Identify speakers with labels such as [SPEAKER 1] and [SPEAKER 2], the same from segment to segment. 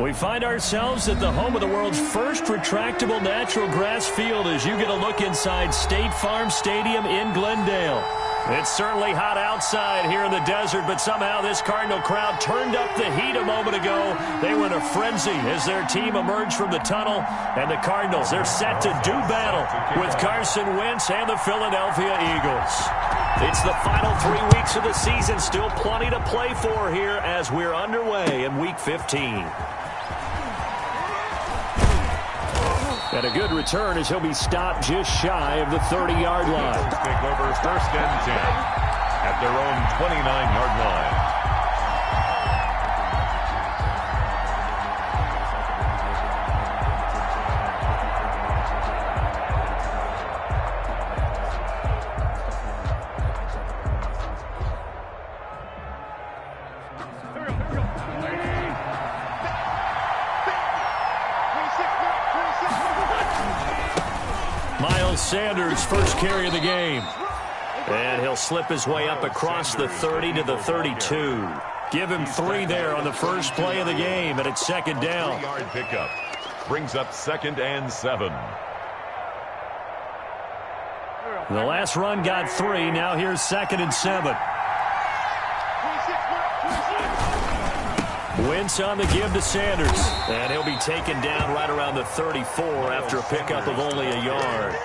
[SPEAKER 1] We find ourselves at the home of the world's first retractable natural grass field as you get a look inside State Farm Stadium in Glendale. It's certainly hot outside here in the desert, but somehow this Cardinal crowd turned up the heat a moment ago. They were in a frenzy as their team emerged from the tunnel, and the Cardinals, they're set to do battle with Carson Wentz and the Philadelphia Eagles. It's the final 3 weeks of the season, still plenty to play for here as we're underway in Week 15. And a good return as he'll be stopped just shy of the 30-yard line.
[SPEAKER 2] Take over 1st and 10 at their own 29-yard line.
[SPEAKER 1] Sanders' first carry of the game. And he'll slip his way up across the 30 to the 32. Give him 3 there on the first play of the game, and it's 2nd down.
[SPEAKER 2] 3-yard pickup brings up 2nd and 7.
[SPEAKER 1] The last run got 3. Now here's 2nd and 7. Wentz on the give to Sanders. And he'll be taken down right around the 34 after a pickup of only a yard.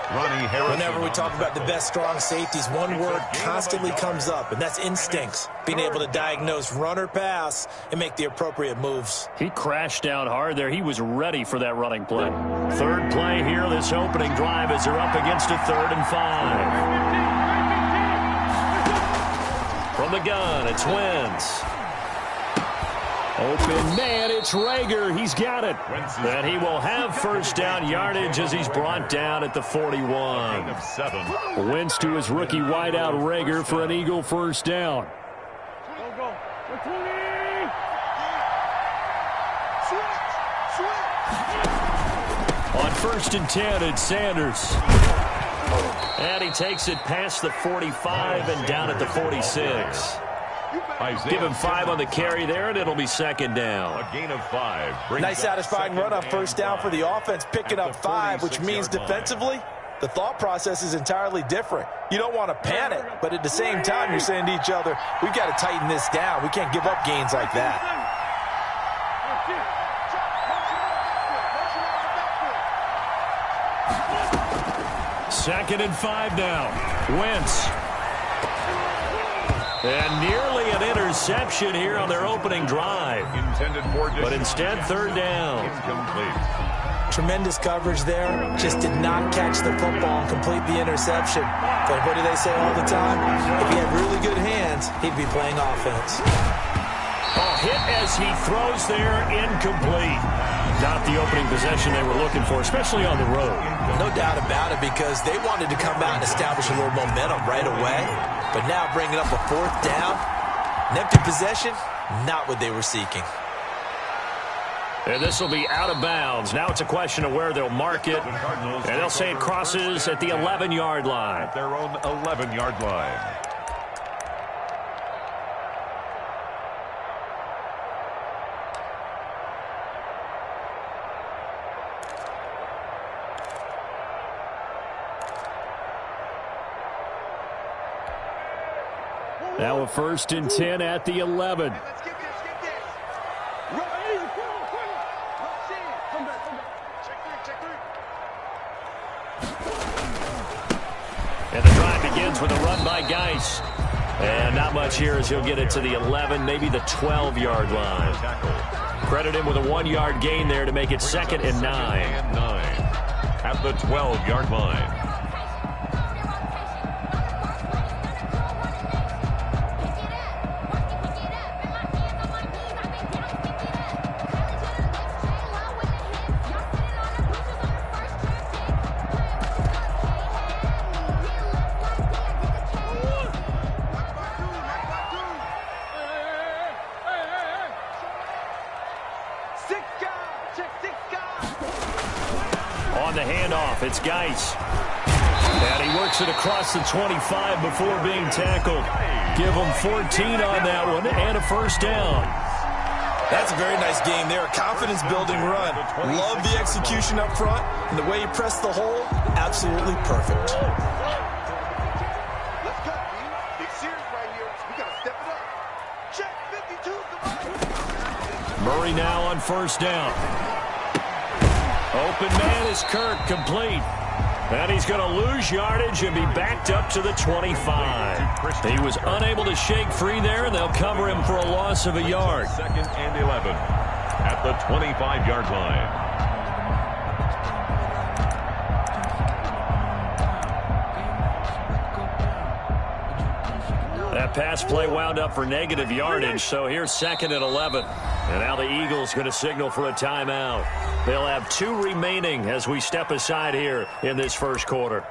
[SPEAKER 3] Whenever we talk about the best strong safeties, one word constantly comes up, and that's instincts. Being able to diagnose run or pass and make the appropriate moves.
[SPEAKER 1] He crashed down hard there. He was ready for that running play. 3rd play here, this opening drive as they're up against a 3rd and 5. From the gun, it's Wentz. Open man, it's Rager. He's got it. And he will have 1st down yardage as he's brought down at the 41. Wentz to his rookie wideout Rager for an Eagle 1st down. On 1st and 10, it's Sanders. And he takes it past the 45 and down at the 46. Give him 5 on the carry there, and it'll be 2nd down.
[SPEAKER 2] A gain of 5.
[SPEAKER 3] Nice satisfying run on 1st down for the offense, picking up 5, which means defensively, the thought process is entirely different. You don't want to panic, but at the same time, you're saying to each other, we've got to tighten this down. We can't give up gains like that.
[SPEAKER 1] Second and 5 now. Wentz. And nearly an interception here on their opening drive. But instead, 3rd down.
[SPEAKER 2] Incomplete.
[SPEAKER 3] Tremendous coverage there. Just did not catch the football and complete the interception. But what do they say all the time? If he had really good hands, he'd be playing offense.
[SPEAKER 1] A hit as he throws there, incomplete. Not the opening possession they were looking for, especially on the road.
[SPEAKER 3] No doubt about it, because they wanted to come out and establish a little momentum right away. But now bringing up a 4th down, an empty possession, not what they were seeking.
[SPEAKER 1] And this will be out of bounds. Now it's a question of where they'll mark it. And they'll say it crosses at the 11-yard line.
[SPEAKER 2] At their own 11-yard line.
[SPEAKER 1] Now a 1st and 10 at the 11. And the drive begins with a run by Geis. And not much here as he'll get it to the 11, maybe the 12-yard line. Credit him with a 1-yard gain there to make it 2nd and 9.
[SPEAKER 2] At the 12-yard line.
[SPEAKER 1] On the handoff, it's Geis. And he works it across the 25 before being tackled. Give him 14 on that one and a 1st down.
[SPEAKER 3] That's a very nice game there. A confidence-building run. Love the execution up front, and the way he pressed the hole, absolutely perfect.
[SPEAKER 4] Let's go, B. Big series right here. We got to step it up. Check 52.
[SPEAKER 1] Murray now on first down. Open man is Kirk, complete. And he's going to lose yardage and be backed up to the 25. He was unable to shake free there, and they'll cover him for a loss of a yard.
[SPEAKER 2] 2nd and 11 at the 25-yard line.
[SPEAKER 1] That pass play wound up for negative yardage, so here's 2nd and 11. And now the Eagles going to signal for a timeout. They'll have 2 remaining as we step aside here in this first quarter.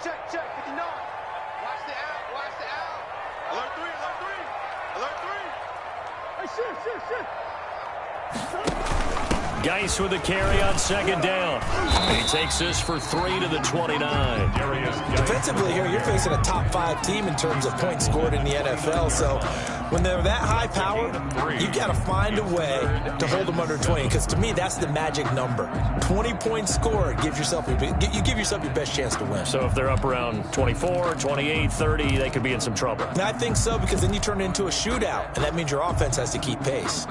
[SPEAKER 4] Check, 59. Watch the out, watch the out. Alert 3, alert 3. Alert 3. Hey,
[SPEAKER 1] Geis with the carry on 2nd down. And he takes this for 3 to the 29.
[SPEAKER 3] Defensively here, you're facing a top 5 team in terms of points scored in the NFL. So when they're that high powered, you've got to find a way to hold them under 20. Because to me, that's the magic number. 20 points scored gives yourself you give yourself your best chance to win.
[SPEAKER 1] So if they're up around 24, 28, 30, they could be in some trouble.
[SPEAKER 3] And I think so, because then you turn it into a shootout, and that means your offense has to keep pace.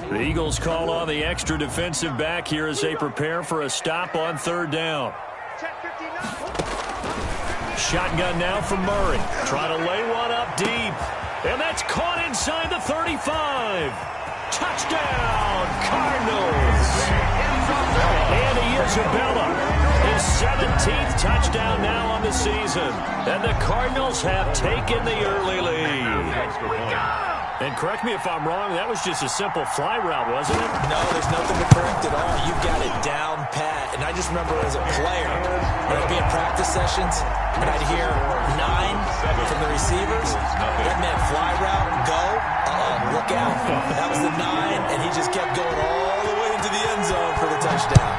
[SPEAKER 1] The Eagles call on the extra defensive back here as they prepare for a stop on 3rd down. Shotgun now for Murray. Trying to lay one up deep. And that's caught inside the 35. Touchdown, Cardinals. And Isabella, his 17th touchdown now on the season. And the Cardinals have taken the early lead. And correct me if I'm wrong, that was just a simple fly route, wasn't it?
[SPEAKER 3] No, there's nothing to correct at all. You've got it down pat. And I just remember as a player, when I'd be in practice sessions, and I'd hear 9 from the receivers. That meant fly route, go. Look out. That was the 9, and he just kept going all the way into the end zone for the touchdown.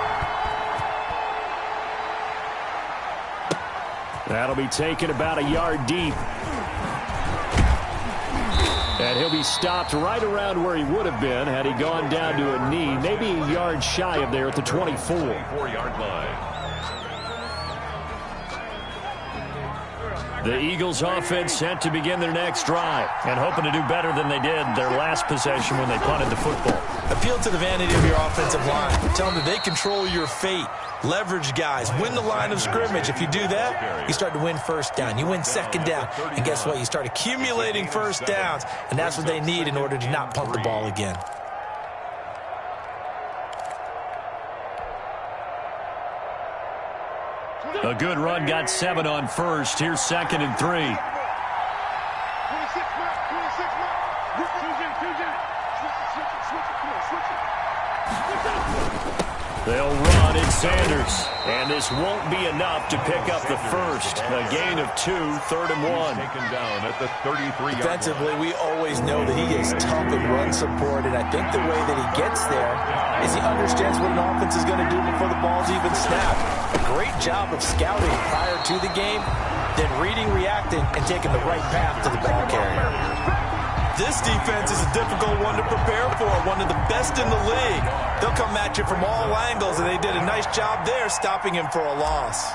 [SPEAKER 1] That'll be taken about a yard deep. And he'll be stopped right around where he would have been had he gone down to a knee, maybe a yard shy of there at the 24.
[SPEAKER 2] 4-yard line.
[SPEAKER 1] The Eagles offense set to begin their next drive and hoping to do better than they did their last possession when they punted the football.
[SPEAKER 3] Appeal to the vanity of your offensive line. Tell them that they control your fate. Leverage guys. Win the line of scrimmage. If you do that, you start to win first down. You win 2nd down. And guess what? You start accumulating first downs. And that's what they need in order to not punt the ball again.
[SPEAKER 1] A good run got 7 on first. Here's 2nd and 3. They'll run in Sanders. And this won't be enough to pick up the first. A gain of 2, 3rd and 1.
[SPEAKER 2] Taken down at the 33-yard line.
[SPEAKER 3] Defensively, we always know that he is tough in run support, and I think the way that he gets there is he understands what an offense is going to do before the ball's even snapped. A great job of scouting prior to the game, then reading, reacting, and taking the right path to the ball carrier. This defense is a difficult one to prepare for, one of the best in the league. They'll come at you from all angles, and they did a nice job there stopping him for a loss.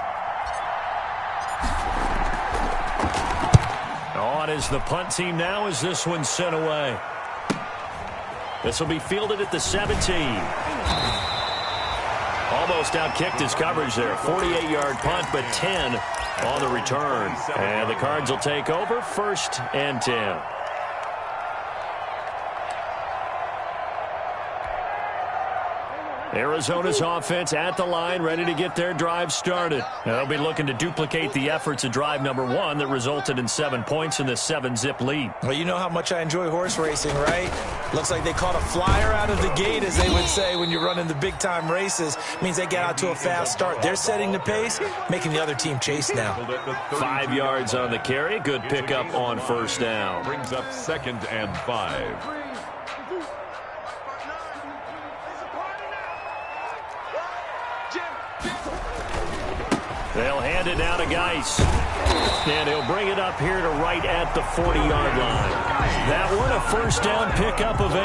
[SPEAKER 1] On is the punt team now as this one's sent away. This will be fielded at the 17. Almost outkicked his coverage there. 48-yard punt, but 10 on the return. And the Cards will take over 1st and 10. Arizona's offense at the line, ready to get their drive started. They'll be looking to duplicate the efforts of drive number 1 that resulted in 7 points in this 7-zip lead.
[SPEAKER 3] Well, you know how much I enjoy horse racing, right? Looks like they caught a flyer out of the gate, as they would say when you're running the big-time races. Means they get out to a fast start. They're setting the pace, making the other team chase now.
[SPEAKER 1] 5 yards on the carry. Good pickup on first down.
[SPEAKER 2] Brings up 2nd and 5.
[SPEAKER 1] They'll hand it down to Geis. And he'll bring it up here to right at the 40-yard line. That one a first down pickup of 8.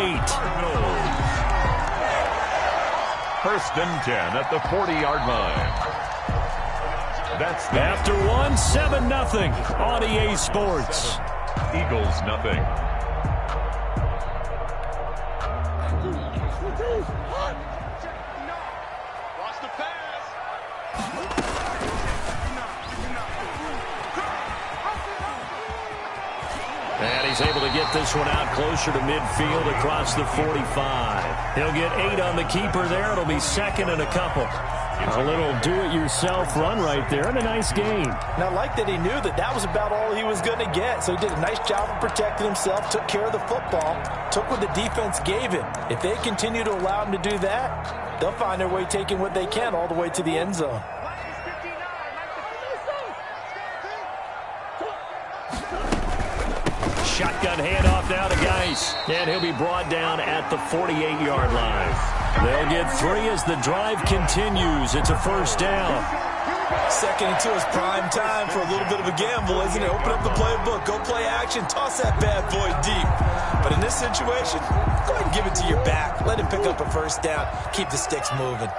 [SPEAKER 2] 1st and 10 at the 40-yard line. That's the
[SPEAKER 1] after 1, 7-0 on EA Sports.
[SPEAKER 2] Eagles nothing.
[SPEAKER 4] Watch the pass.
[SPEAKER 1] And he's able to get this one out closer to midfield across the 45. He'll get 8 on the keeper there. It'll be 2nd and a couple. A little do-it-yourself run right there and a nice gain.
[SPEAKER 3] Now, I like that he knew that that was about all he was going to get. So he did a nice job of protecting himself, took care of the football, took what the defense gave him. If they continue to allow him to do that, they'll find their way taking what they can all the way to the end zone.
[SPEAKER 1] Shotgun handoff now to Geis. And he'll be brought down at the 48-yard line. They'll get 3 as the drive continues. It's a first down.
[SPEAKER 3] 2nd and 2 is prime time for a little bit of a gamble, isn't it? Open up the playbook, go play action, toss that bad boy deep. But in this situation, go ahead and give it to your back. Let him pick up a first down. Keep the sticks moving.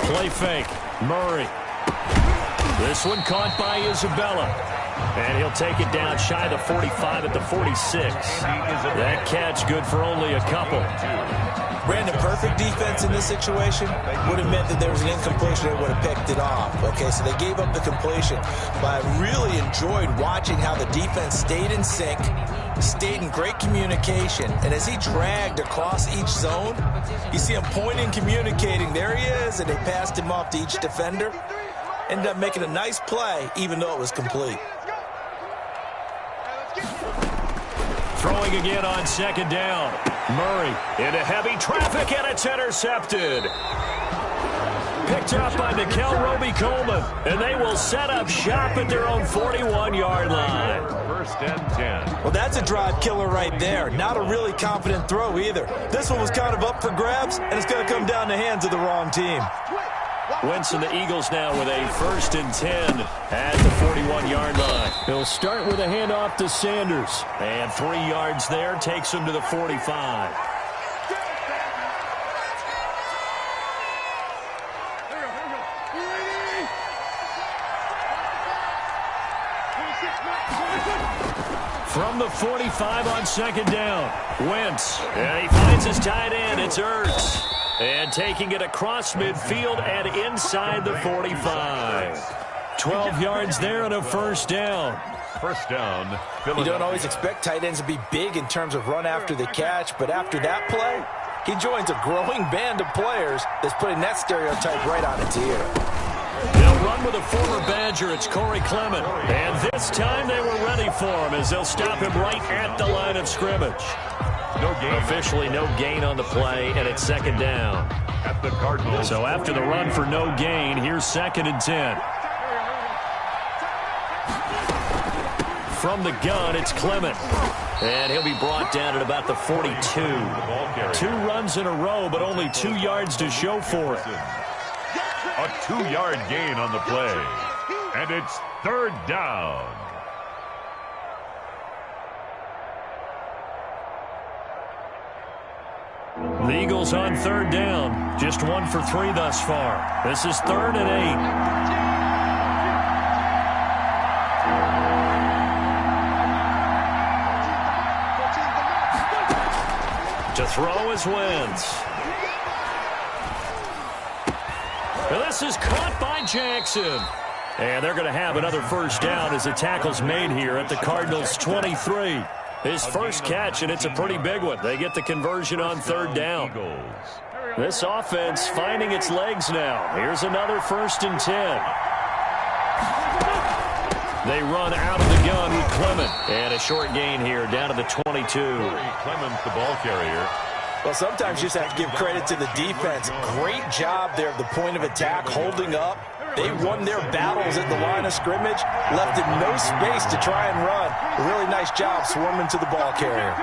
[SPEAKER 1] Play fake. Murray. This one caught by Isabella. And he'll take it down shy of the 45 at the 46. That catch good for only a couple.
[SPEAKER 3] Brandon, perfect defense in this situation would have meant that there was an incompletion and would have picked it off. Okay, so they gave up the completion. But I really enjoyed watching how the defense stayed in sync, stayed in great communication. And as he dragged across each zone, you see him pointing, communicating. There he is, and they passed him off to each defender. Ended up making a nice play, even though it was complete.
[SPEAKER 1] Throwing again on 2nd down. Murray into heavy traffic, and it's intercepted. Picked up by Nickel Roby-Coleman, and they will set up shop at their own 41-yard line.
[SPEAKER 2] 1st and 10.
[SPEAKER 3] Well, that's a drive killer right there. Not a really confident throw either. This one was kind of up for grabs, and it's going to come down the hands of the wrong team.
[SPEAKER 1] Wentz and the Eagles now with a 1st and 10 at the 41-yard line. He'll start with a handoff to Sanders. And 3 yards there takes him to the 45. From the 45 on 2nd down, Wentz. And he finds his tight end. It's Ertz. And taking it across midfield and inside the 45. 12 yards there and a first down.
[SPEAKER 2] First down.
[SPEAKER 3] You don't always expect tight ends to be big in terms of run after the catch, but after that play, he joins a growing band of players that's putting that stereotype right on its ear.
[SPEAKER 1] They'll run with a former Badger. It's Corey Clement. And this time they were ready for him as they'll stop him right at the line of scrimmage.
[SPEAKER 2] No gain.
[SPEAKER 1] Officially no gain on the play, and it's 2nd down.
[SPEAKER 2] At the Cardinals.
[SPEAKER 1] So after the run for no gain, here's 2nd and 10. From the gun, it's Clement. And he'll be brought down at about the 42. 2 runs in a row, but only 2 yards to show for it.
[SPEAKER 2] A 2-yard gain on the play. And it's 3rd down.
[SPEAKER 1] The Eagles on 3rd down. Just 1 for 3 thus far. This is 3rd and 8. To throw is Wentz. Well, this is caught by Jackson. And they're going to have another first down as the tackle's made here at the Cardinals' 23. His first catch, and it's a pretty big one. They get the conversion on third down. This offense finding its legs now. Here's another 1st and 10. They run out of the gun with Clement. And a short gain here down to the 22.
[SPEAKER 2] Clement, the ball carrier.
[SPEAKER 3] Well, sometimes you just have to give credit to the defense. Great job there at the point of attack, holding up. They won their battles at the line of scrimmage, left it no space to try and run. A really nice job swarming to the ball carrier.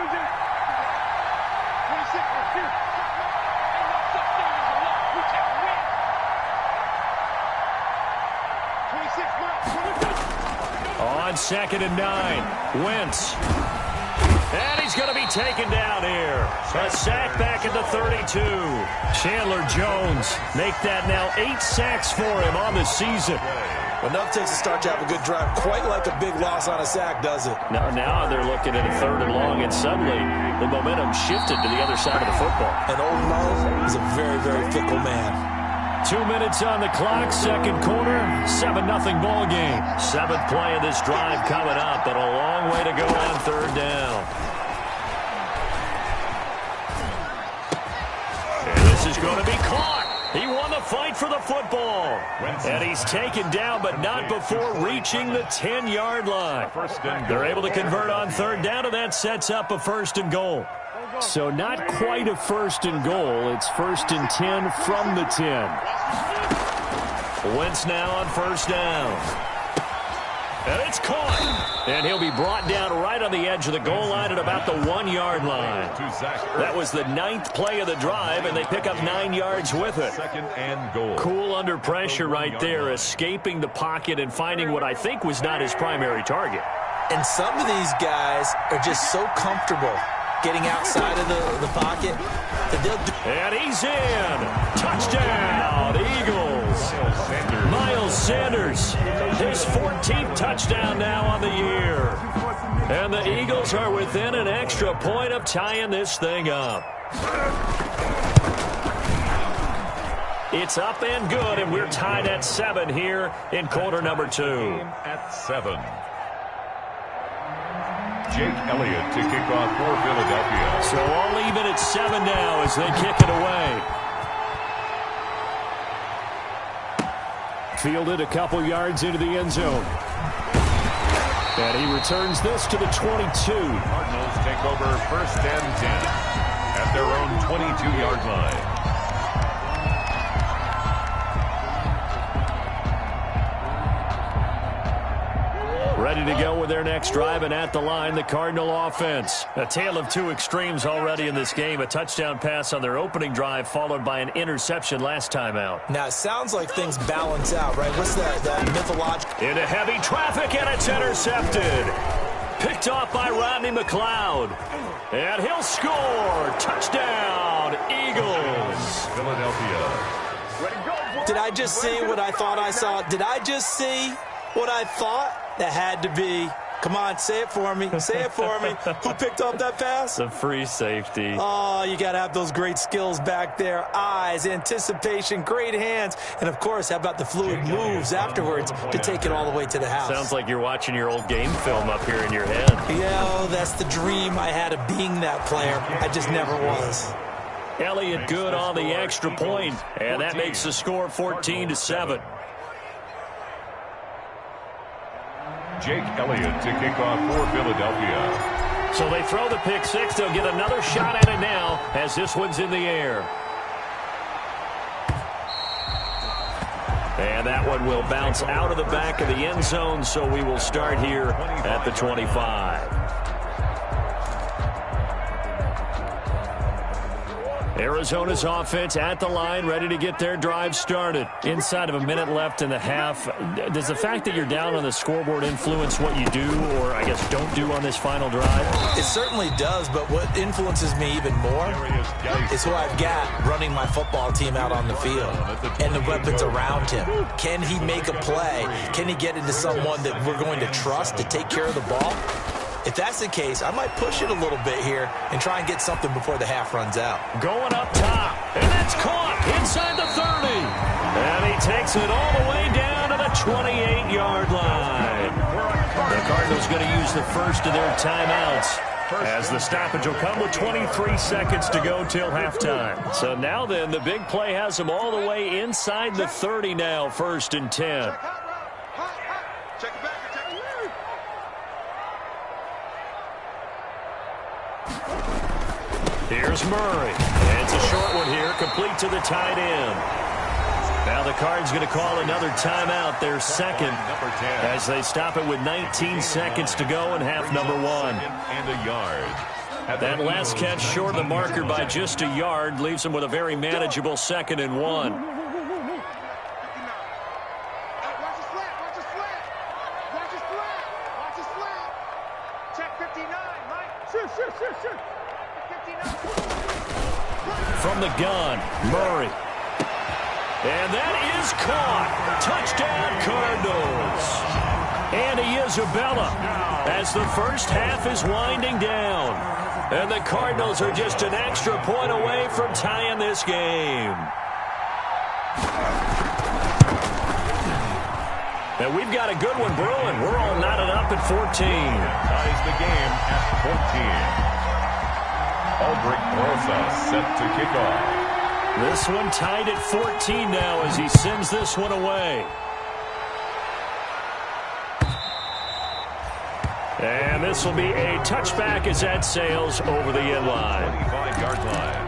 [SPEAKER 1] On 2nd and 9, Wentz. And he's going to be taken down here. A sack back at the 32. Chandler Jones make that now 8 sacks for him on the season.
[SPEAKER 3] Enough takes a start to have a good drive. Quite like a big loss on a sack, does it?
[SPEAKER 1] Now they're looking at a 3rd and long, and suddenly the momentum shifted to the other side of the football.
[SPEAKER 3] And old Mo is a very, very fickle man.
[SPEAKER 1] 2 minutes on the clock, 2nd quarter, 7-0 ball game. 7th play of this drive coming up, but a long way to go on 3rd down. And this is going to be caught. He won the fight for the football. And he's taken down, but not before reaching the 10-yard line. They're able to convert on 3rd down, and that sets up a 1st and goal. So not quite a 1st and goal. It's 1st and 10 from the 10. Wentz now on 1st down. And it's caught. And he'll be brought down right on the edge of the goal line at about the 1-yard line. That was the 9th play of the drive, and they pick up 9 yards with it.
[SPEAKER 2] 2nd and goal.
[SPEAKER 1] Cool under pressure right there, escaping the pocket and finding what I think was not his primary target.
[SPEAKER 3] And some of these guys are just so comfortable getting outside of the pocket that they'll do.
[SPEAKER 1] And he's in. Touchdown, Eagles. Miles Sanders, his 14th touchdown now on the year. And the Eagles are within an extra point of tying this thing up. It's up and good, and we're tied at 7 here in quarter number 2.
[SPEAKER 2] At 7. Jake Elliott to kick off for Philadelphia.
[SPEAKER 1] So all even at 7 now as they kick it away. Fielded a couple yards into the end zone. And he returns this to the 22.
[SPEAKER 2] Cardinals take over 1st and 10 at their own 22-yard line.
[SPEAKER 1] Ready to go with their next drive, and at the line, the Cardinal offense. A tale of 2 extremes already in this game. A touchdown pass on their opening drive, followed by an interception last time out.
[SPEAKER 3] Now, it sounds like things balance out, right? What's that mythological?
[SPEAKER 1] Into heavy traffic, and it's intercepted. Picked off by Rodney McLeod. And he'll score. Touchdown, Eagles.
[SPEAKER 2] Philadelphia.
[SPEAKER 3] Did I just see what I thought I saw? Did I just see what I thought? That had to be. Come on, say it for me. Say it for me. Who picked up that pass?
[SPEAKER 1] The free safety.
[SPEAKER 3] Oh, you got to have those great skills back there. Eyes, anticipation, great hands. And, of course, how about the fluid moves afterwards to take it all the way to the house?
[SPEAKER 1] Sounds like you're watching your old game film up here in your head.
[SPEAKER 3] Yeah, that's the dream I had of being that player. I just never was.
[SPEAKER 1] Elliott good on the extra point, and that makes the score 14-7.
[SPEAKER 2] Jake Elliott to kick off for Philadelphia.
[SPEAKER 1] So they throw the pick 6. They'll get another shot at it now as this one's in the air. And that one will bounce out of the back of the end zone, so we will start here at the 25. Arizona's offense at the line, ready to get their drive started. Inside of a minute left in the half. Does the fact that you're down on the scoreboard influence what you do, or I guess don't do on this final drive?
[SPEAKER 3] It certainly does, but what influences me even more is who I've got running my football team out on the field and the weapons around him. Can he make a play? Can he get into someone that we're going to trust to take care of the ball? If that's the case, I might push it a little bit here and try and get something before the half runs out.
[SPEAKER 1] Going up top, and that's caught inside the 30. And he takes it all the way down to the 28-yard line. The Cardinals going to use the first of their timeouts as the stoppage will come with 23 seconds to go till halftime. So now then, the big play has them all the way inside the 30 now, 1st and 10.
[SPEAKER 4] Check it back.
[SPEAKER 1] Here's Murray. And it's a short one here, complete to the tight end. Now the Cards going to call another timeout, their second, as they stop it with 19 seconds to go in half number 1.
[SPEAKER 2] And a yard.
[SPEAKER 1] That last catch short of the marker by just a yard leaves them with a very manageable 2nd and 1.
[SPEAKER 4] Watch the flat. Watch the flat. Check 59, Mike. Shoot. 59.
[SPEAKER 1] From the gun, Murray. And that is caught. Touchdown, Cardinals. And Isabella as the first half is winding down. And the Cardinals are just an extra point away from tying this game. And we've got a good one brewing. We're all knotted up at 14.
[SPEAKER 2] Ties the game at 14. Aldrich Rosa set to kick off.
[SPEAKER 1] This one tied at 14 now as he sends this one away. And this will be a touchback as that sails over the end line.
[SPEAKER 2] 25-yard line.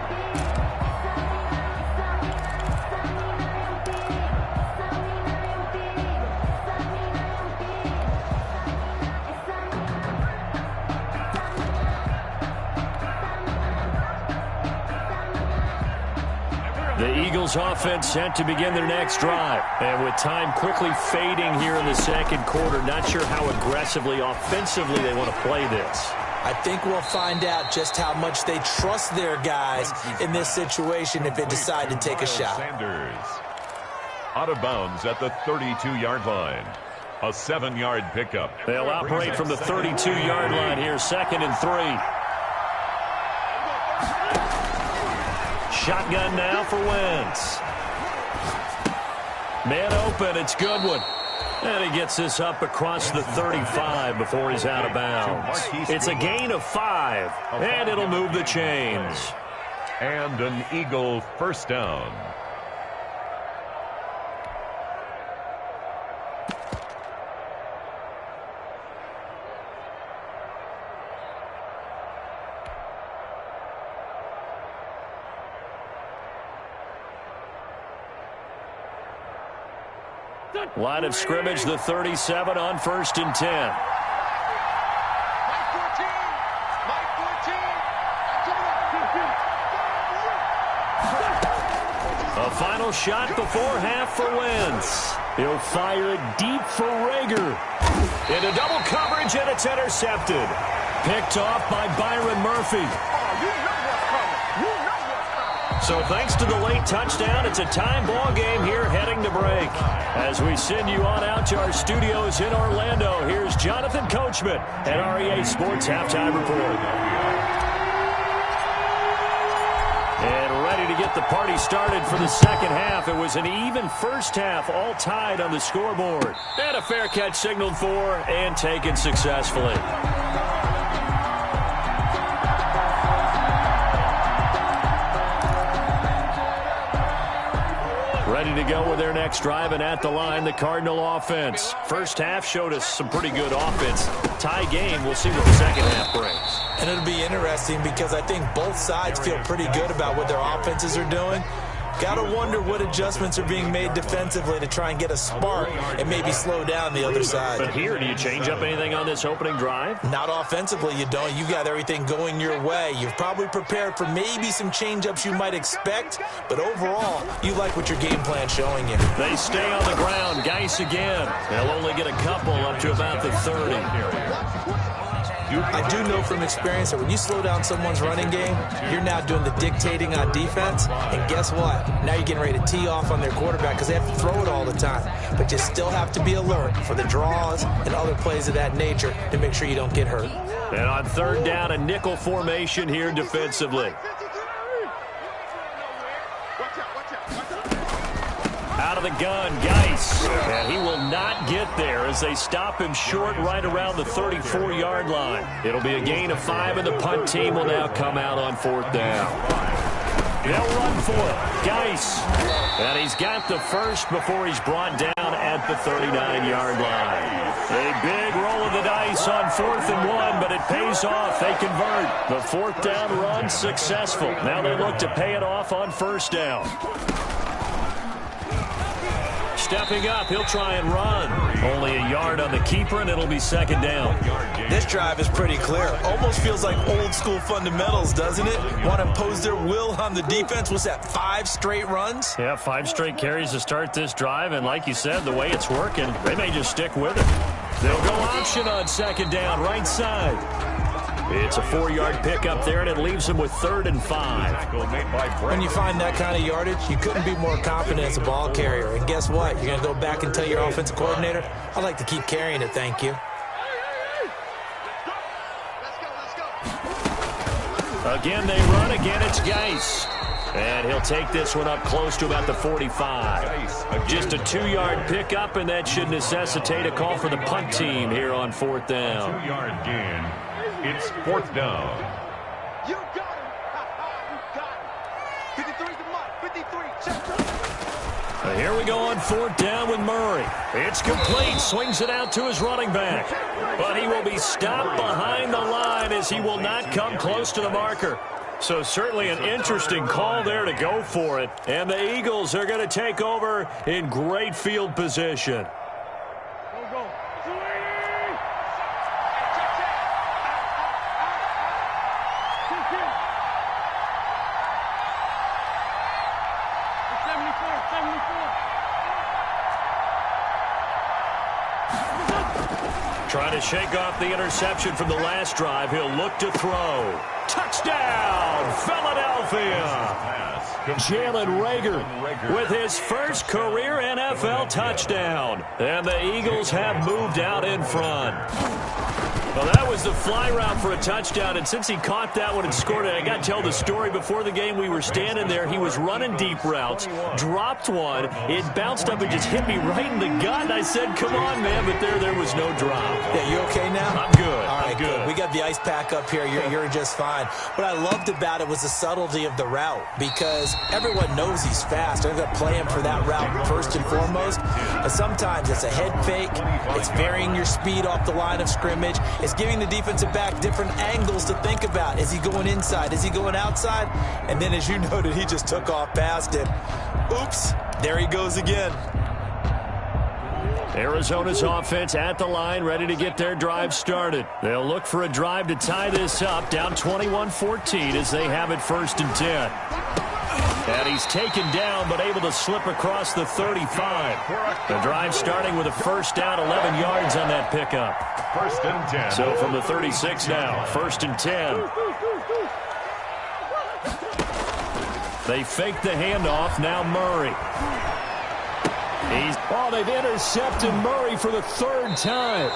[SPEAKER 1] The Eagles offense set to begin their next drive. And with time quickly fading here in the second quarter, not sure how aggressively, offensively they want to play this.
[SPEAKER 3] I think we'll find out just how much they trust their guys in this situation if they decide to take a shot.
[SPEAKER 2] Sanders out of bounds at the 32-yard line. A 7-yard pickup.
[SPEAKER 1] They'll operate from the 32-yard line here, 2nd and 3. Shotgun now for Wentz. Man open, it's Goodwin. And he gets this up across the 35 before he's out of bounds. It's a gain of 5, and it'll move the chains.
[SPEAKER 2] And an Eagle first down.
[SPEAKER 1] Line of scrimmage, the 37 on 1st and 10.
[SPEAKER 4] Mike 14.
[SPEAKER 1] A final shot before half for Wentz. He'll fire it deep for Rager. Into double coverage, and it's intercepted. Picked off by Byron Murphy. So thanks to the late touchdown, it's a time ball game here heading to break. As we send you on out to our studios in Orlando, here's Jonathan Coachman at REA Sports Halftime Report. And ready to get the party started for the second half. It was an even first half, all tied on the scoreboard. And a fair catch signaled for and taken successfully. Ready to go with their next drive, and at the line, the Cardinal offense. First half showed us some pretty good offense. Tie game, we'll see what the second half brings.
[SPEAKER 3] And it'll be interesting because I think both sides feel pretty good about what their offenses are doing. Got to wonder what adjustments are being made defensively to try and get a spark and maybe slow down the other side.
[SPEAKER 1] But here, do you change up anything on this opening drive?
[SPEAKER 3] Not offensively, you don't. You got everything going your way. You've probably prepared for maybe some change-ups you might expect, but overall, you like what your game plan's showing you.
[SPEAKER 1] They stay on the ground. Geis again. They'll only get a couple up to about the 30.
[SPEAKER 3] I do know from experience that when you slow down someone's running game, you're now doing the dictating on defense, and guess what? Now you're getting ready to tee off on their quarterback because they have to throw it all the time. But you still have to be alert for the draws and other plays of that nature to make sure you don't get hurt.
[SPEAKER 1] And on third down, a nickel formation here defensively. Out of the gun, Geis. And he will not get there as they stop him short right around the 34-yard line. It'll be a gain of 5, and the punt team will now come out on 4th down. They'll run for it. Geis. And he's got the first before he's brought down at the 39-yard line. A big roll of the dice on 4th and 1, but it pays off. They convert. The 4th down run successful. Now they look to pay it off on 1st down. Stepping up, he'll try and run. Only a yard on the keeper, and it'll be 2nd down.
[SPEAKER 3] This drive is pretty clear. Almost feels like old school fundamentals, doesn't it? Want to impose their will on the defense. Was that 5 straight runs?
[SPEAKER 1] Yeah, 5 straight carries to start this drive, and like you said, the way it's working, they may just stick with it. They'll go option on 2nd down, right side. It's a 4-yard pickup there, and it leaves them with 3rd and 5.
[SPEAKER 3] When you find that kind of yardage, you couldn't be more confident as a ball carrier. And guess what? You're going to go back and tell your offensive coordinator, I'd like to keep carrying it, thank you.
[SPEAKER 1] Again, they run. Again, it's Geis. And he'll take this one up close to about the 45. Just a 2-yard pickup, and that should necessitate a call for the punt team here on 4th down.
[SPEAKER 2] 2-yard gain. It's 4th down.
[SPEAKER 4] You got him. You got him. 53's the mark. 53. Check.
[SPEAKER 1] Here we go on 4th down with Murray. It's complete. Swings it out to his running back. But he will be stopped behind the line as he will not come close to the marker. So certainly an interesting call there to go for it. And the Eagles are going to take over in great field position. Trying to shake off the interception from the last drive. He'll look to throw. Touchdown, Philadelphia! Jalen Reagor with his first career NFL touchdown. And the Eagles have moved out in front. Well, that was the fly route for a touchdown, and since he caught that one and scored it, I got to tell the story. Before the game, we were standing there. He was running deep routes, dropped one. It bounced up and just hit me right in the gut. And I said, come on, man, but there was no drop.
[SPEAKER 3] Yeah, you okay now?
[SPEAKER 1] I'm good.
[SPEAKER 3] All right,
[SPEAKER 1] I'm good.
[SPEAKER 3] We got the ice pack up here. You're just fine. What I loved about it was the subtlety of the route, because everyone knows he's fast. They're going to play him for that route first and foremost. But sometimes it's a head fake. It's varying your speed off the line of scrimmage. It's giving the defensive back different angles to think about. Is he going inside? Is he going outside? And then, as you noted, he just took off past it. Oops, there he goes again.
[SPEAKER 1] Arizona's offense at the line, ready to get their drive started. They'll look for a drive to tie this up, down 21-14 as they have it 1st and 10. And he's taken down, but able to slip across the 35. The drive starting with a 1st down, 11 yards on that pickup.
[SPEAKER 2] 1st and 10.
[SPEAKER 1] So from the 36 now, 1st and 10. They fake the handoff, now Murray. They've intercepted Murray for the 3rd time.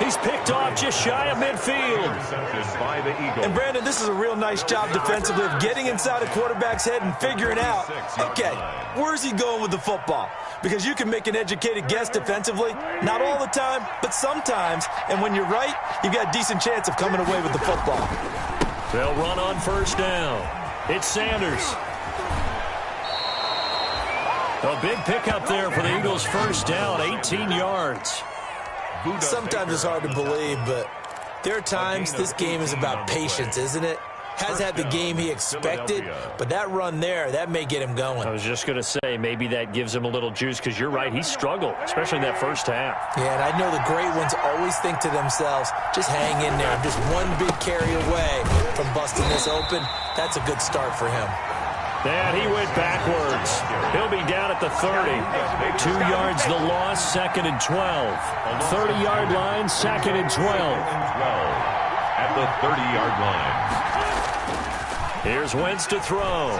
[SPEAKER 1] He's picked off just shy of midfield.
[SPEAKER 2] By the Eagles.
[SPEAKER 3] And, Brandon, this is a real nice job defensively of getting inside a quarterback's head and figuring out, okay, where's he going with the football? Because you can make an educated guess defensively. Not all the time, but sometimes. And when you're right, you've got a decent chance of coming away with the football.
[SPEAKER 1] They'll run on 1st down. It's Sanders. A big pickup there for the Eagles' 1st down, 18 yards.
[SPEAKER 3] Sometimes it's hard to believe, but there are times this game is about patience, isn't it? Has had the game he expected, but that run there, that may get him going.
[SPEAKER 1] I was just going to say, maybe that gives him a little juice, because you're right, he struggled, especially in that 1st half.
[SPEAKER 3] Yeah, and I know the great ones always think to themselves, just hang in there. I'm just one big carry away from busting this open. That's a good start for him.
[SPEAKER 1] And he went backwards. He'll be down at the 30. 2 yards the loss, 2nd and 12. 30-yard line, 2nd and 12.
[SPEAKER 2] At the 30-yard line.
[SPEAKER 1] Here's Wentz to throw.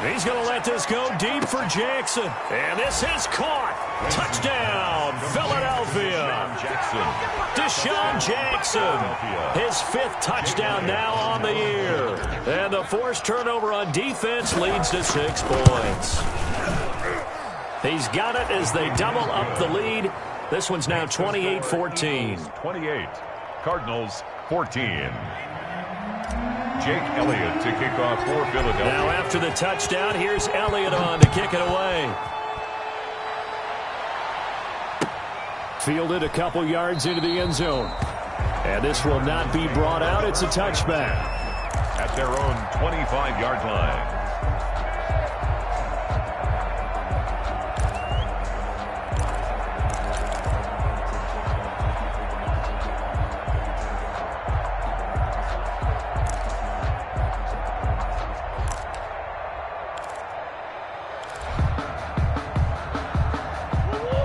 [SPEAKER 1] He's going to let this go deep for Jackson. And this is caught. Touchdown, Philadelphia. Deshaun Jackson. His 5th touchdown now on the year. And the forced turnover on defense leads to 6 points. He's got it as they double up the lead. This one's now 28-14.
[SPEAKER 2] 28. Cardinals 14. Jake Elliott to kick off for Philadelphia.
[SPEAKER 1] Now after the touchdown, here's Elliott on to kick it away. Fielded a couple yards into the end zone. And this will not be brought out. It's a touchback.
[SPEAKER 2] At their own 25-yard line.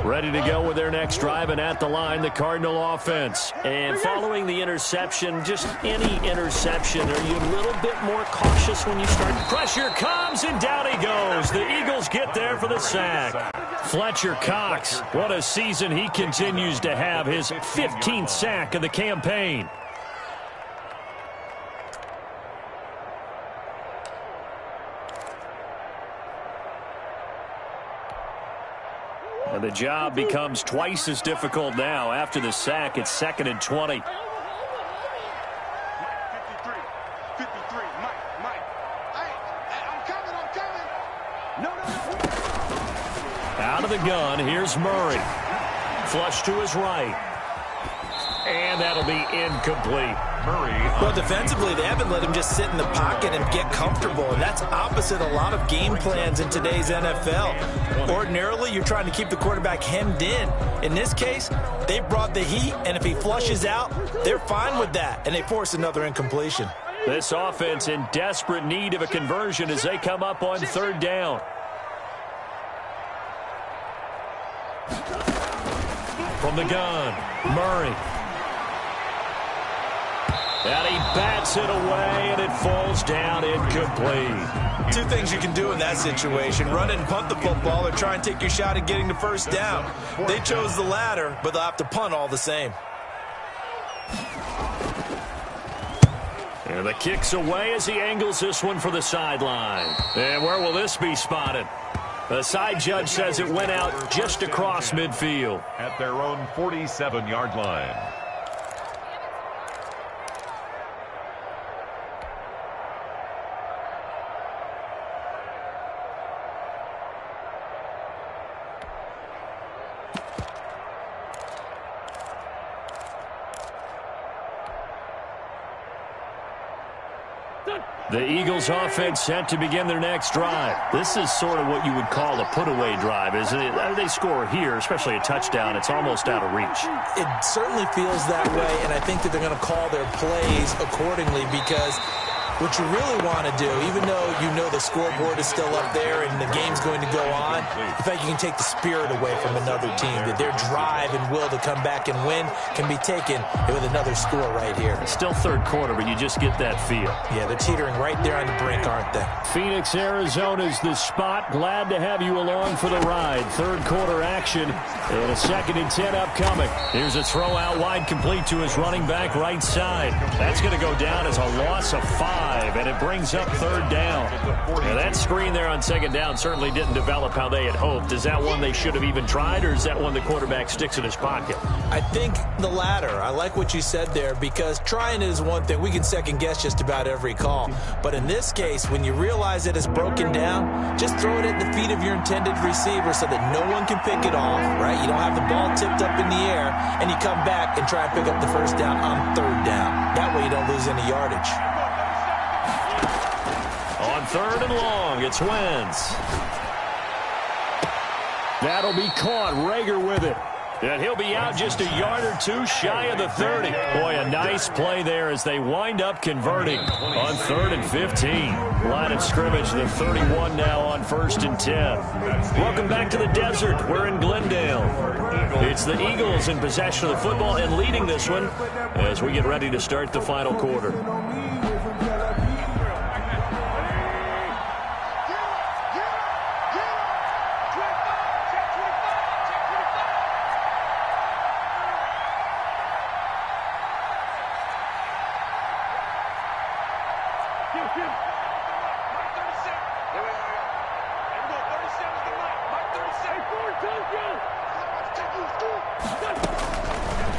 [SPEAKER 1] Ready to go with their next drive, and at the line, the Cardinal offense. And following the interception, just any interception, are you a little bit more cautious when you start? Pressure comes, and down he goes. The Eagles get there for the sack. Fletcher Cox, what a season he continues to have, his 15th sack of the campaign. And the job becomes twice as difficult now. After the sack, it's 2nd and 20.
[SPEAKER 4] 53, Mike. Hey, I'm coming. No.
[SPEAKER 1] Out of the gun, here's Murray. Flush to his right. And that'll be incomplete.
[SPEAKER 3] Well, defensively, they haven't let him just sit in the pocket and get comfortable, and that's opposite a lot of game plans in today's NFL. Ordinarily, you're trying to keep the quarterback hemmed in. In this case, they brought the heat, and if he flushes out, they're fine with that, and they force another incompletion.
[SPEAKER 1] This offense in desperate need of a conversion as they come up on 3rd down. From the gun, Murray. And he bats it away, and it falls down incomplete.
[SPEAKER 3] Two things you can do in that situation: run and punt the football, or try and take your shot at getting the first down. They chose the latter, but they'll have to punt all the same.
[SPEAKER 1] And the kick's away as he angles this one for the sideline. And where will this be spotted? The side judge says it went out just across midfield.
[SPEAKER 2] At their own 47-yard line.
[SPEAKER 1] The Eagles offense set to begin their next drive. This is sort of what you would call a put-away drive, isn't it? They score here, especially a touchdown. It's almost out of reach.
[SPEAKER 3] It certainly feels that way, and I think that they're going to call their plays accordingly, because what you really want to do, even though you know the scoreboard is still up there and the game's going to go on, in fact, you can take the spirit away from another team, that their drive and will to come back and win can be taken with another score right here.
[SPEAKER 1] It's still 3rd quarter, but you just get that feel.
[SPEAKER 3] Yeah, they're teetering right there on the brink, aren't they?
[SPEAKER 1] Phoenix, Arizona's the spot. Glad to have you along for the ride. 3rd quarter action, and a 2nd and 10 upcoming. Here's a throw out wide, complete to his running back right side. That's going to go down as a loss of 5. And it brings up 3rd down. Now that screen there on 2nd down certainly didn't develop how they had hoped. Is that one they should have even tried, or is that one the quarterback sticks in his pocket?
[SPEAKER 3] I think the latter. I like what you said there, because trying it is one thing. We can second guess just about every call. But in this case, when you realize that it's broken down, just throw it at the feet of your intended receiver so that no one can pick it off, right? You don't have the ball tipped up in the air, and you come back and try and pick up the first down on 3rd down. That way you don't lose any yardage.
[SPEAKER 1] On 3rd and long, it's Wentz. That'll be caught. Rager with it. And he'll be out just a yard or two shy of the 30. Boy, a nice play there as they wind up converting on 3rd and 15. Line of scrimmage, the 31 now on 1st and 10. Welcome back to the desert. We're in Glendale. It's the Eagles in possession of the football and leading this one as we get ready to start the final quarter.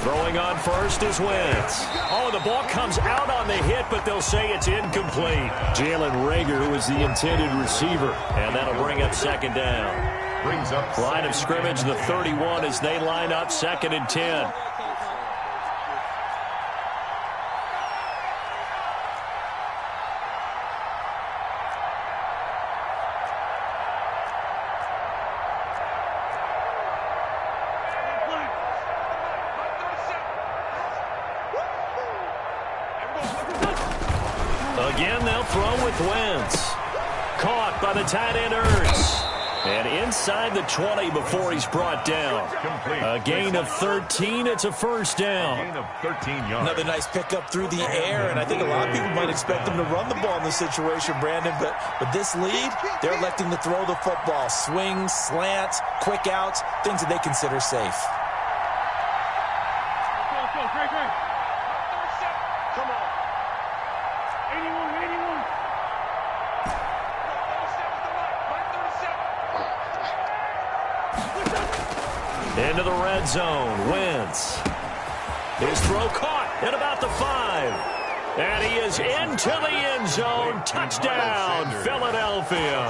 [SPEAKER 1] Throwing on first is Wentz. Oh, the ball comes out on the hit, but they'll say it's incomplete. Jalen Reagor, who is the intended receiver, and that'll bring up second down.
[SPEAKER 2] Brings up
[SPEAKER 1] Line of scrimmage, the 31, as they line up 2nd and 10. Again, they'll throw with Wentz. Caught by the tight end, Ertz. And inside the 20 before he's brought down. A gain of 13. It's a first down.
[SPEAKER 2] Gain of 13 yards.
[SPEAKER 3] Another nice pickup through the air, and I think a lot of people might expect them to run the ball in this situation, Brandon, but with this lead, they're electing to throw the football. Swings, slants, quick outs, things that they consider safe.
[SPEAKER 4] Come on. 81.
[SPEAKER 1] Into the red zone, Wentz. His throw caught at about the 5. And he is into the end zone. Touchdown, Philadelphia.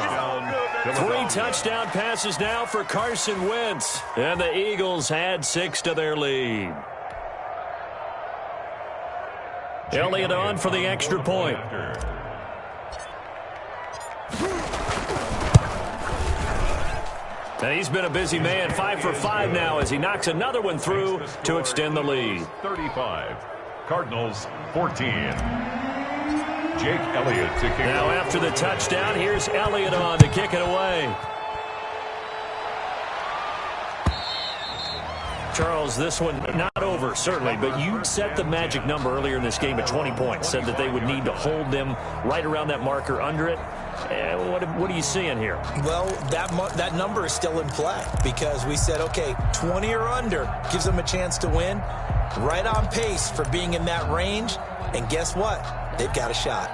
[SPEAKER 1] 3 touchdown passes now for Carson Wentz. And the Eagles add 6 to their lead. Elliott on for the extra point. And he's been a busy man, 5 for 5 now as he knocks another one through to extend the lead.
[SPEAKER 2] 35. Cardinals 14. Jake Elliott to kick
[SPEAKER 1] Now
[SPEAKER 2] off.
[SPEAKER 1] after the touchdown, here's Elliott on to kick it away. Charles, this one not over, certainly, but you set the magic number earlier in this game at 20 points, said that they would need to hold them right around that marker under it. What are you seeing here?
[SPEAKER 3] Well, that number is still in play because we said, okay, 20 or under gives them a chance to win. Right on pace for being in that range. And guess what? They've got a shot.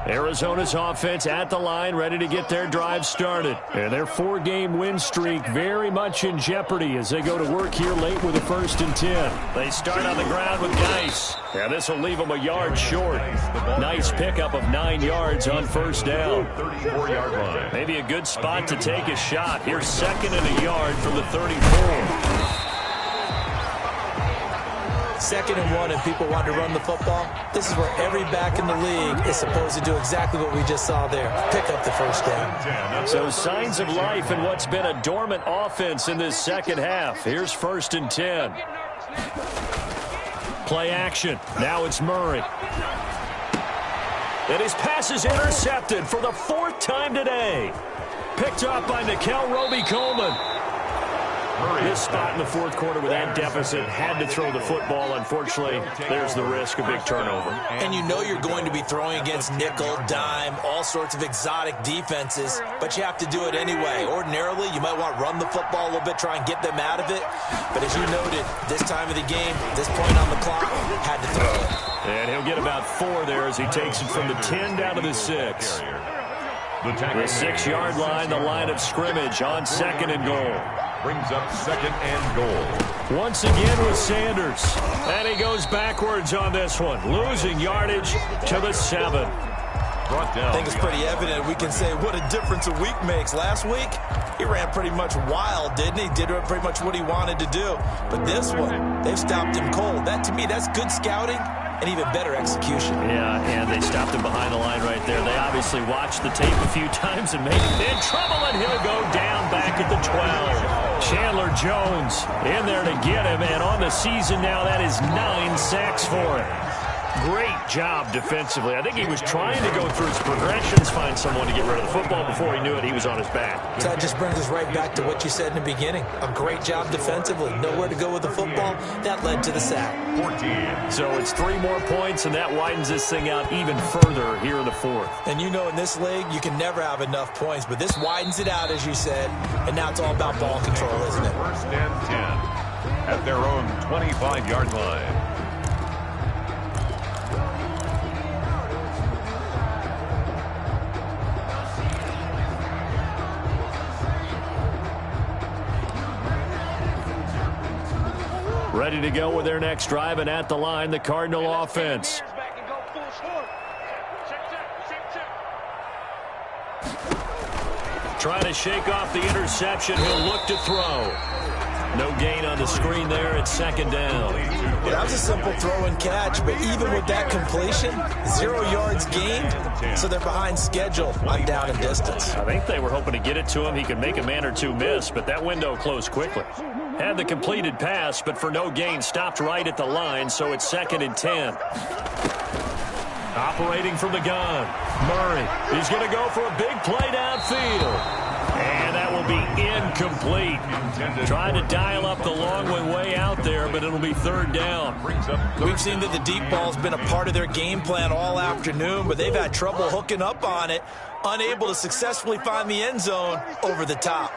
[SPEAKER 1] Arizona's offense at the line, ready to get their drive started. And their 4-game win streak very much in jeopardy as they go to work here late with a 1st and 10. They start on the ground with Geis. Yeah, this will leave them a yard short. Nice pickup of 9 yards on first down.
[SPEAKER 2] 34-yard line.
[SPEAKER 1] Maybe a good spot to take a shot. Here's 2nd and a yard from the 34.
[SPEAKER 3] 2nd and 1 and people want to run the football. This is where every back in the league is supposed to do exactly what we just saw there. Pick up the first down.
[SPEAKER 1] So signs of life in what's been a dormant offense in this second half. Here's 1st and 10. Play action. Now it's Murray. And his pass is intercepted for the 4th time today. Picked up by Nickel Roby-Coleman. This spot in the 4th quarter with that deficit, had to throw the football. Unfortunately, there's the risk of big turnover.
[SPEAKER 3] And you know you're going to be throwing against nickel, dime, all sorts of exotic defenses, but you have to do it anyway. Ordinarily, you might want to run the football a little bit, try and get them out of it. But as you noted, this time of the game, this point on the clock, had to throw it.
[SPEAKER 1] And he'll get about 4 there as he takes it from the 10 down to the 6. The 6-yard line, the line of scrimmage on 2nd and goal.
[SPEAKER 2] Brings up 2nd and goal.
[SPEAKER 1] Once again with Sanders. And he goes backwards on this one. Losing yardage to the 7.
[SPEAKER 2] Brought down.
[SPEAKER 3] I think it's pretty evident. We can say what a difference a week makes. Last week, he ran pretty much wild, didn't he? Did pretty much what he wanted to do. But this one, they've stopped him cold. That, to me, that's good scouting and even better execution.
[SPEAKER 1] Yeah, and they stopped him behind the line right there. They obviously watched the tape a few times and made him in trouble, and he'll go down back at the 12. Chandler Jones in there to get him, and on the season now, that is 9 sacks for him. Great job defensively. I think he was trying to go through his progressions, find someone to get rid of the football. Before he knew it, he was on his back.
[SPEAKER 3] So that just brings us right back to what you said in the beginning. A great job defensively. Nowhere to go with the football. That led to the sack.
[SPEAKER 2] 14.
[SPEAKER 1] So it's 3 more points, and that widens this thing out even further here in the 4th.
[SPEAKER 3] And you know in this league, you can never have enough points, but this widens it out, as you said, and now it's all about ball control, isn't it?
[SPEAKER 2] 1st and 10 at their own 25-yard line.
[SPEAKER 1] Ready to go with their next drive, and at the line, the Cardinal offense. Trying to shake off the interception. He'll look to throw. No gain on the screen there. It's second down.
[SPEAKER 3] Yeah, that was a simple throw and catch, but even with that completion, 0 yards gained, so they're behind schedule on down and distance.
[SPEAKER 1] I think they were hoping to get it to him. He could make a man or two miss, but that window closed quickly. Had the completed pass, but for no gain, stopped right at the line, so it's second and 10. Operating from the gun, Murray. He's going to go for a big play downfield. And that will be incomplete. Trying to dial up the long way out there, but it'll be third down.
[SPEAKER 3] We've seen that the deep ball's been a part of their game plan all afternoon, but they've had trouble hooking up on it, unable to successfully find the end zone over the top.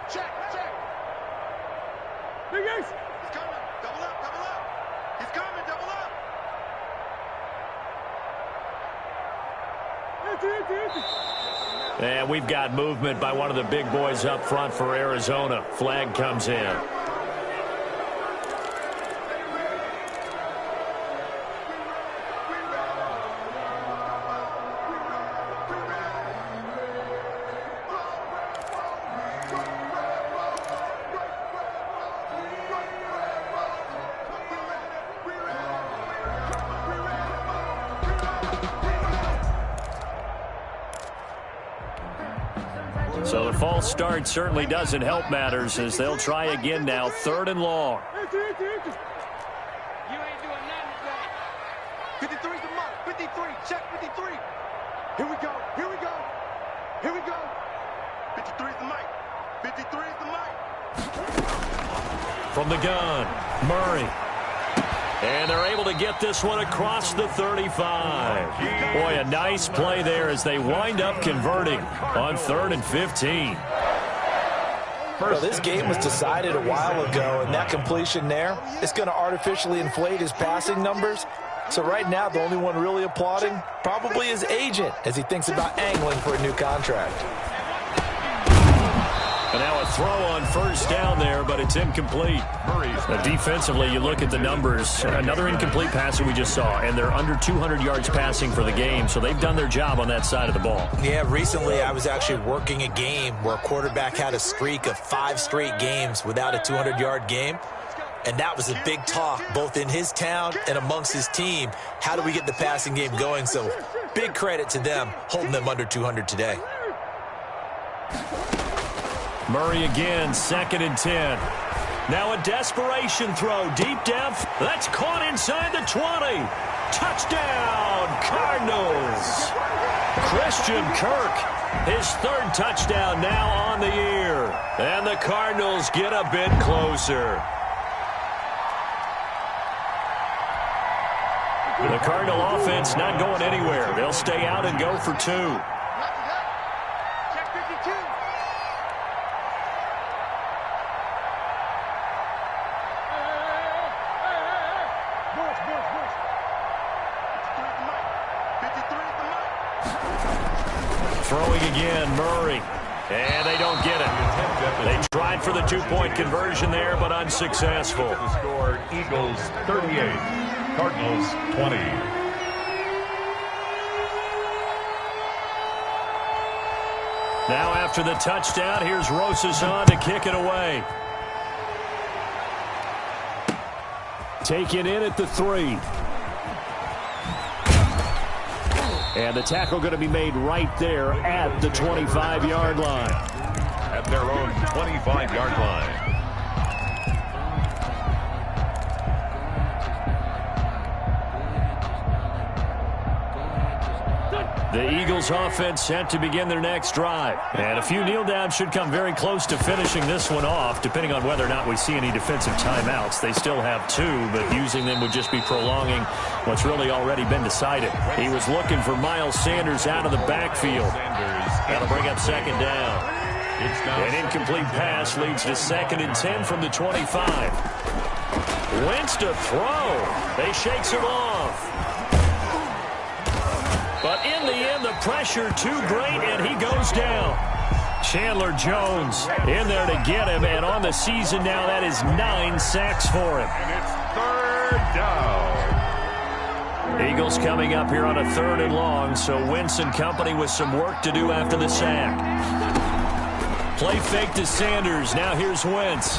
[SPEAKER 4] Check. Big Ace. He's coming. Double up. He's coming. Double up.
[SPEAKER 1] And we've got movement by one of the big boys up front for Arizona. Flag comes in. So the false start certainly doesn't help matters as they'll try again now, third and long.
[SPEAKER 4] You ain't doing nothing today. 53's the mark. 53. Check 53. Here we go. 53's the mic. 53's the mic.
[SPEAKER 1] From the gun, Murray. And they're able to get this one across the 35. Boy, a nice play there as they wind up converting on 3rd and 15.
[SPEAKER 3] Well, this game was decided a while ago, and that completion there is going to artificially inflate his passing numbers. So right now, the only one really applauding probably his agent as he thinks about angling for a new contract.
[SPEAKER 1] And now a throw on first down there, but it's incomplete. Defensively, you look at the numbers. Another incomplete pass that we just saw, and they're under 200 yards passing for the game, so they've done their job on that side of the ball.
[SPEAKER 3] Yeah, recently I was actually working a game where a quarterback had a streak of 5 straight games without a 200-yard game, and that was a big talk both in his town and amongst his team. How do we get the passing game going? So big credit to them holding them under 200 today.
[SPEAKER 1] Murray again, 2nd and 10. Now a desperation throw deep down. That's caught inside the 20. Touchdown, Cardinals. Christian Kirk, his 3rd touchdown now on the year. And the Cardinals get a bit closer. The Cardinal offense not going anywhere. They'll stay out and go for 2. Throwing again, Murray. And they don't get it. They tried for the 2-point conversion there, but unsuccessful.
[SPEAKER 2] The score, Eagles 38, Cardinals 20.
[SPEAKER 1] Now after the touchdown, here's Rosas on to kick it away. Taken in at the 3. And the tackle going to be made right there at the 25-yard line.
[SPEAKER 2] At their own 25-yard line.
[SPEAKER 1] The Eagles offense set to begin their next drive. And a few kneel downs should come very close to finishing this one off, depending on whether or not we see any defensive timeouts. They still have 2, but using them would just be prolonging what's really already been decided. He was looking for Miles Sanders out of the backfield. That'll bring up 2nd down. An incomplete pass leads to 2nd and 10 from the 25. Wentz to throw. They shakes him off. But in the end And the pressure too great, and he goes down. Chandler Jones in there to get him, and on the season now, that is 9 sacks for him.
[SPEAKER 2] And it's third down.
[SPEAKER 1] Eagles coming up here on a 3rd and long, so Wentz and company with some work to do after the sack. Play fake to Sanders. Now here's Wentz.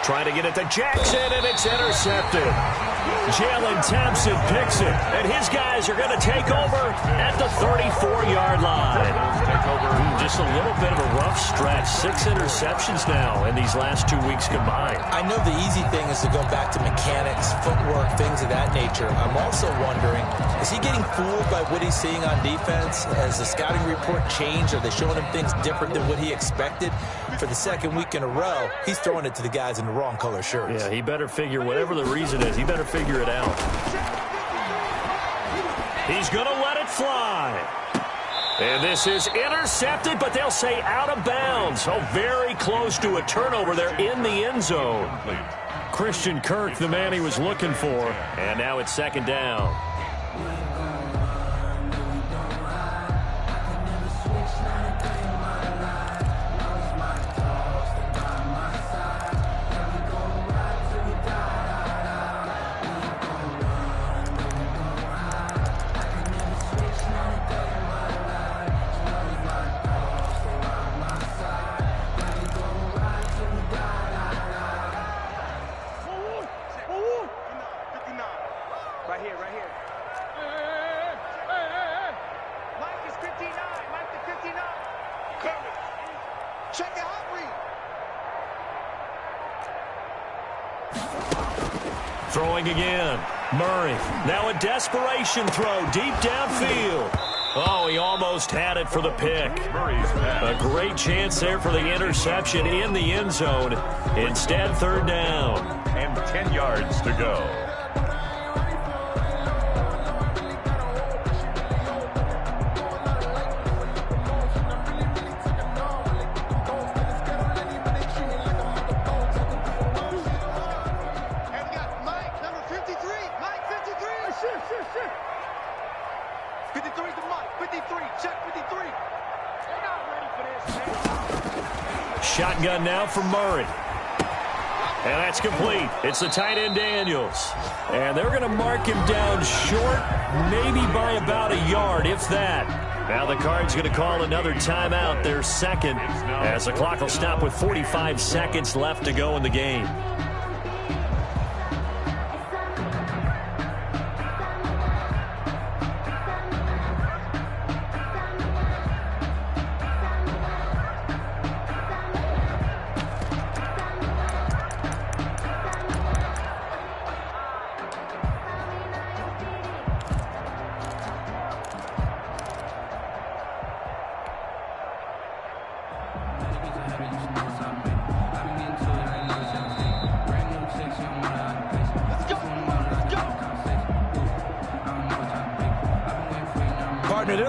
[SPEAKER 1] Trying to get it to Jackson, and it's intercepted. Jalen Thompson picks it, and his guys are going to take over at the 34-yard line. Just a little bit of a rough stretch. 6 interceptions now in these last 2 weeks combined.
[SPEAKER 3] I know the easy thing is to go back to mechanics, footwork, things of that nature. I'm also wondering, is he getting fooled by what he's seeing on defense? Has the scouting report changed? Are they showing him things different than what he expected? For the 2nd week in a row, he's throwing it to the guys in the wrong color shirts.
[SPEAKER 1] Yeah, he better figure, whatever the reason is, he better figure it out. He's going to let it fly. And this is intercepted, but they'll say out of bounds. So very close to a turnover there in the end zone. Christian Kirk, the man he was looking for. And now it's 2nd down. Throwing again. Murray. Now a desperation throw deep downfield. Oh, he almost had it for the pick. A great chance there for the interception in the end zone. Instead, 3rd down.
[SPEAKER 2] And 10 yards to go.
[SPEAKER 1] Shotgun now for Murray. And that's complete. It's the tight end Daniels. And they're going to mark him down short, maybe by about a yard, if that. Now the Cards going to call another timeout, their 2nd, as the clock will stop with 45 seconds left to go in the game.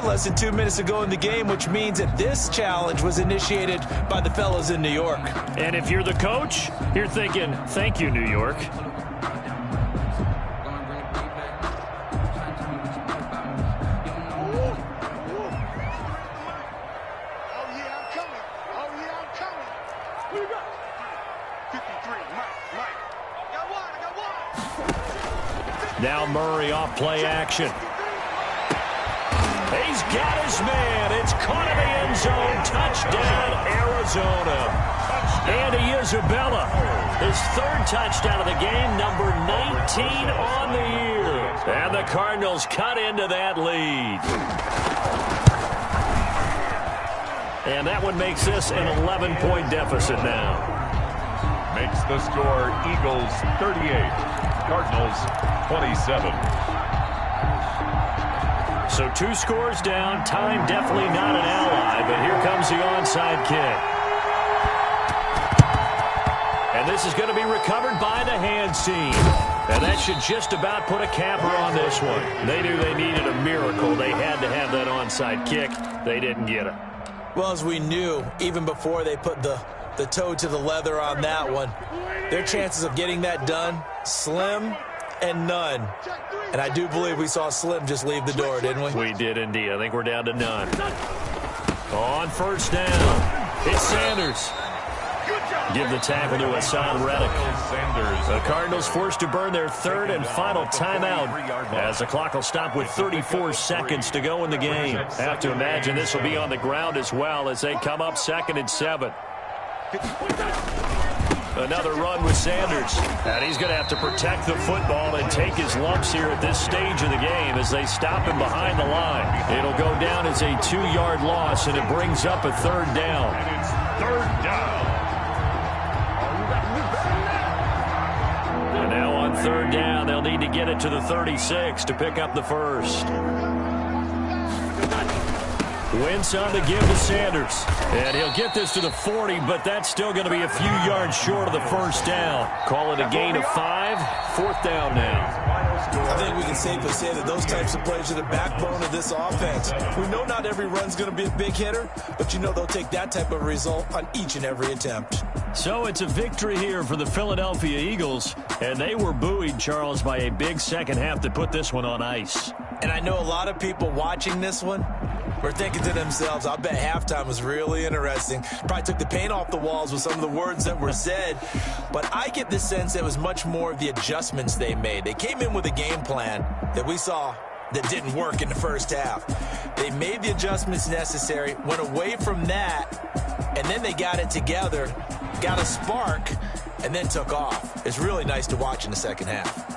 [SPEAKER 3] Less than 2 minutes ago in the game, which means that this challenge was initiated by the fellas in New York.
[SPEAKER 1] And if you're the coach, you're thinking, thank you, New York. Now Murray off play action. He's got his man. It's caught in the end zone. Touchdown, Arizona. Andy Isabella, his 3rd touchdown of the game, number 19 on the year. And the Cardinals cut into that lead. And that one makes this an 11-point deficit now.
[SPEAKER 2] Makes the score Eagles 38, Cardinals 27.
[SPEAKER 1] So 2 scores down. Time definitely not an ally, but here comes the onside kick. And this is going to be recovered by the hands team. And that should just about put a capper on this one. They knew they needed a miracle. They had to have that onside kick. They didn't get it.
[SPEAKER 3] Well, as we knew, even before they put the toe to the leather on that one, their chances of getting that done, slim and none. And I do believe we saw Slim just leave the door, didn't we?
[SPEAKER 1] We did indeed. I think we're down to none. On first down, it's Sanders. Give the tackle to Hassan Reddick. The Cardinals forced to burn their third and final timeout as the clock will stop with 34 seconds to go in the game. Have to imagine this will be on the ground as well as they come up 2nd and 7. Another run with Sanders. And he's going to have to protect the football and take his lumps here at this stage of the game as they stop him behind the line. It'll go down as a 2-yard loss, and it brings up a 3rd down.
[SPEAKER 2] And it's 3rd down.
[SPEAKER 1] And now on 3rd down, they'll need to get it to the 36 to pick up the first. Wentz on the give to Sanders. And he'll get this to the 40, but that's still going to be a few yards short of the first down. Call it a gain of 5. 4th down now.
[SPEAKER 3] I think we can safely say that those types of plays are the backbone of this offense. We know not every run's going to be a big hitter, but you know they'll take that type of result on each and every attempt.
[SPEAKER 1] So it's a victory here for the Philadelphia Eagles, and they were buoyed, Charles, by a big second half to put this one on ice.
[SPEAKER 3] And I know a lot of people watching this one were thinking to themselves, I bet halftime was really interesting. Probably took the paint off the walls with some of the words that were said. But I get the sense it was much more of the adjustments they made. They came in with a game plan that we saw that didn't work in the first half. They made the adjustments necessary, went away from that, and then they got it together, got a spark, and then took off. It's really nice to watch in the second half.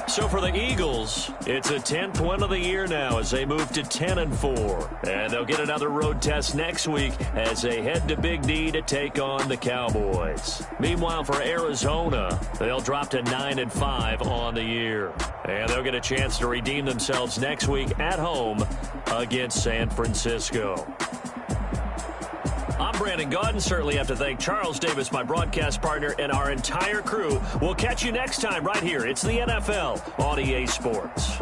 [SPEAKER 1] So for the Eagles, it's a 10th win of the year now as they move to 10-4. And they'll get another road test next week as they head to Big D to take on the Cowboys. Meanwhile, for Arizona, they'll drop to 9-5 on the year. And they'll get a chance to redeem themselves next week at home against San Francisco. I'm Brandon Gaudin. Certainly have to thank Charles Davis, my broadcast partner, and our entire crew. We'll catch you next time right here. It's the NFL on EA Sports.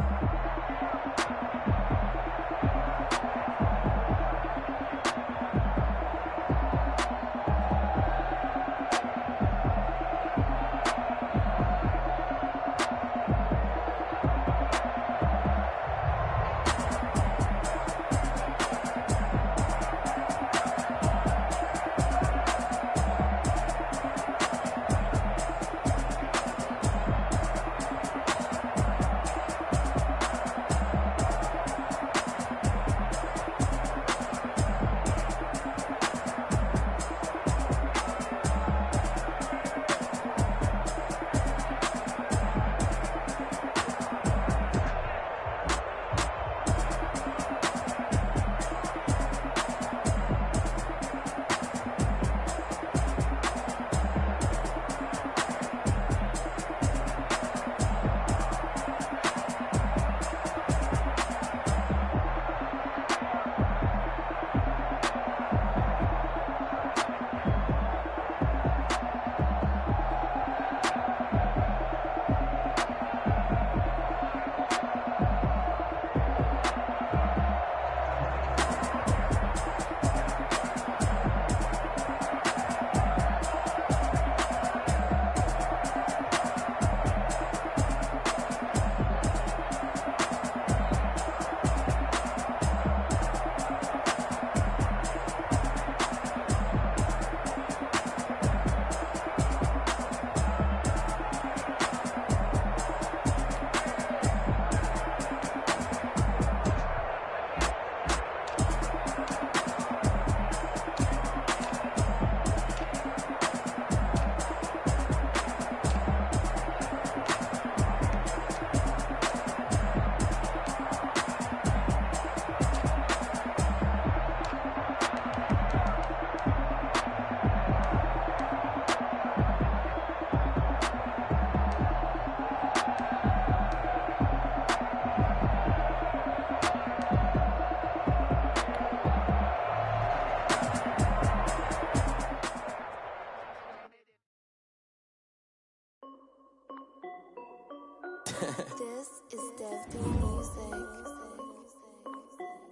[SPEAKER 5] This is Dev D Music.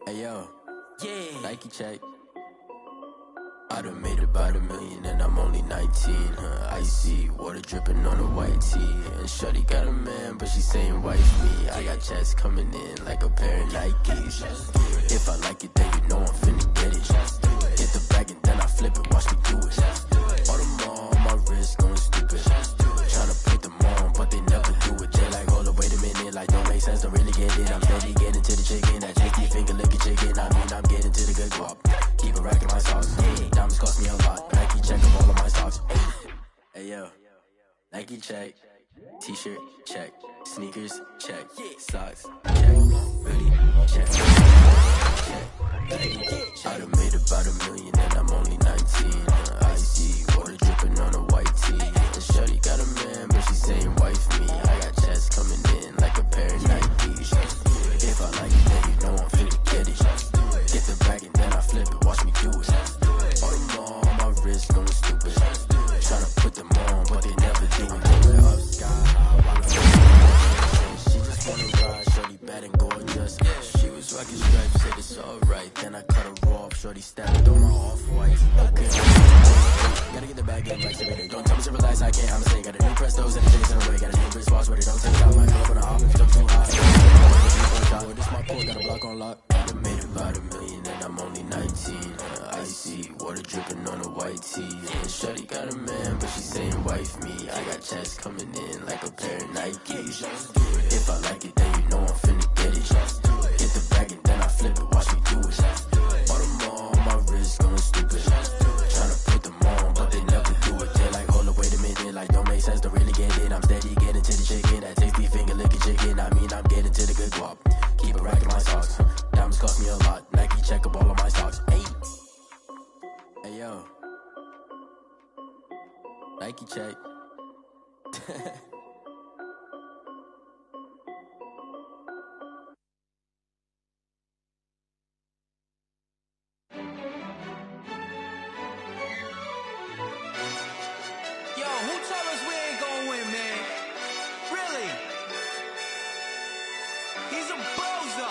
[SPEAKER 6] Hey yo, yeah, Nike check. I done made about $1 million and I'm only 19. Icy water dripping on a white tee. And shorty got a man, but she saying wife me. I got checks coming in like a pair of Nikes. If I like it, then you know I'm finna get it. Hit the bag and then I flip it, watch me do it. All on my wrist going stupid. Tryna put them on, but they never do it. They like, hold up, wait a minute, like don't make sense, don't really get it. I'm steady getting to the chicken, that chicky finger licking chicken. I mean, I'm getting to the good guap. Keep a rack in my socks. Diamonds cost me a lot. Nike check up all of my stocks. Hey yo, Nike check. T-shirt check. Sneakers check. Socks check. Hoodie check. I done made about $1 million and I'm only 19. Icy water dripping on a white tee. And shorty got a man, but she saying wife me. I got checks coming in like a pair of Nikes. If I like it, then you know I'm finna get it. Get the bag and then I flip it, watch me do it. All them on my wrist going stupid. Tryna put them on, but they never do it. They up sky high while I'm she just wanna ride, shorty bad and gorgeous. She was rocking stripes, said it's alright. Then I cut her off, shorty stabbed on my off-white. Okay, gotta get the bag in like every day. Don't tell me to relax, I can't, I'ma say. Got a new Prestos and a chase in the way. Got a new Chris Boss, but it don't take out. My club on the hop, if it's too hot. This my port, got a block on lock. I made about $1 million and I'm only 19. Icy water dripping on a white tee. And shorty got a man, but she saying wife me. I got checks coming in like a pair of Nikes. If I like it, then you know I'm finna get it. Hit the bag and then I flip it, watch me do it. All them on my wrist going stupid. Tryna put them on, but they never do it. They like, hold up, wait a minute, like don't make sense, don't really get it. I'm steady getting to the chicken, that tasty finger licking chicken. I mean, I'm getting to the good guap. Keep a rack in my socks. Diamonds cost me a lot. Nike check up all of my stocks. Hey yo, Nike check.
[SPEAKER 7] Yo, who told us we ain't gonna win, man? Really? He's a bozo.